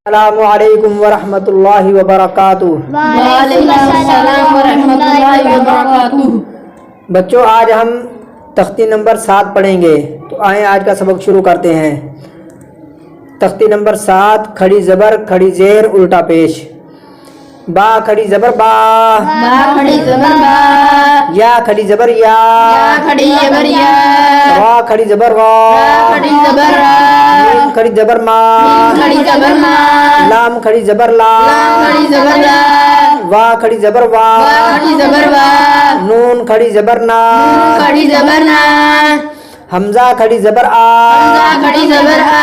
السلام علیکم ورحمۃ اللہ وبرکاتہ۔ وعلیکم السلام ورحمۃ اللہ وبرکاتہ۔ بچوں آج ہم تختی نمبر 7 پڑھیں گے، تو آئیں آج کا سبق شروع کرتے ہیں۔ تختی نمبر 7، کھڑی زبر کھڑی زیر الٹا پیش۔ با کھڑی زبر با، با کھڑی زبر با، یا کھڑی زبر یا، یا کھڑی زبر یا، را کھڑی زبر را، را کھڑی زبر را، میم کھڑی زبر ما، میم کھڑی زبر ما، لام کھڑی زبر لا، لام کھڑی زبر لا، وا کھڑی زبر وا، وا کھڑی زبر وا، نون کھڑی زبر نا، نون کھڑی زبر نا، حمزہ کھڑی زبر آ، حمزہ کھڑی زبر آ،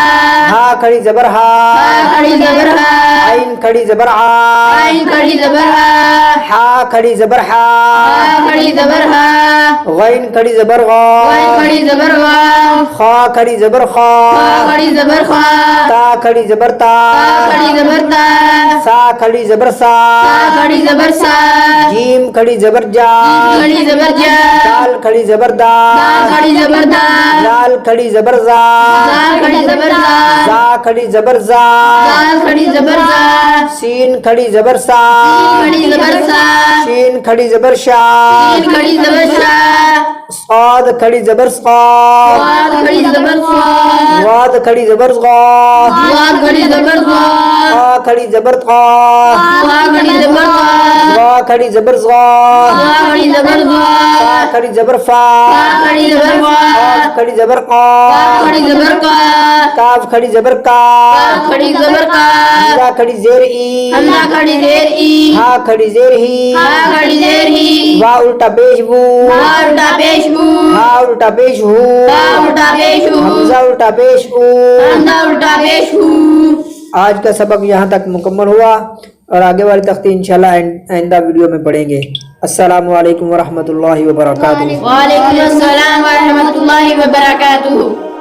ہا کھڑی زبر ہا، ہا کھڑی زبر ہا، عین کھڑی زبر آ، عین کھڑی زبر آ، ہا کھڑی زبر ہا، ہا کھڑی زبر ہا، غین کھڑی زبر غا، غین کھڑی زبر غا، خا کھڑی زبر خا، خا کھڑی زبر خا، تا کھڑی زبر تا، تا کھڑی زبر تا، سا کھڑی زبر سا، سا کھڑی زبر سا، جیم کھڑی زبر جا، جیم کھڑی زبر جا، دال کھڑی زبر دا، دال کھڑی زبر دا، لال کھڑی زبر زا، زال کھڑی زبر زا، زا کھڑی زبر زا، زال کھڑی زبر زا، سین کھڑی زبر سا، سین کھڑی زبر سا، شین کھڑی زبر شا، سین کھڑی زبر شا، صاد کھڑی زبر صا، صاد کھڑی زبر صا، واد کھڑی زبر غا، واد کھڑی زبر غا، قا کھڑی زبر قا، قا کھڑی زبر قا، غا کھڑی زبر غا، غا کھڑی زبر غا، فا کھڑی زبر فا، فا کھڑی زبر فا، قاف کھڑی زبر قا، قاف کھڑی زبر قا، کاف کھڑی زبر کا، کاف کھڑی زبر کا، حمزہ کھڑی زیر ای، حمزہ کھڑی زیر ای، ہا کھڑی زیر ہی، ہا کھڑی زیر ہی، وا الٹا پیش وو، وا الٹا پیش ہو، ہا الٹا پیش ہو، ہا الٹا پیش ہو، حمزہ الٹا پیش او۔ حمزہ الٹا پیش ہو۔ آج کا سبق یہاں تک مکمل ہوا، اور آگے والی تختی انشاءاللہ آئندہ ویڈیو میں پڑھیں گے۔ السلام علیکم ورحمۃ اللہ وبرکاتہ۔ وعلیکم السلام ورحمۃ اللہ وبرکاتہ۔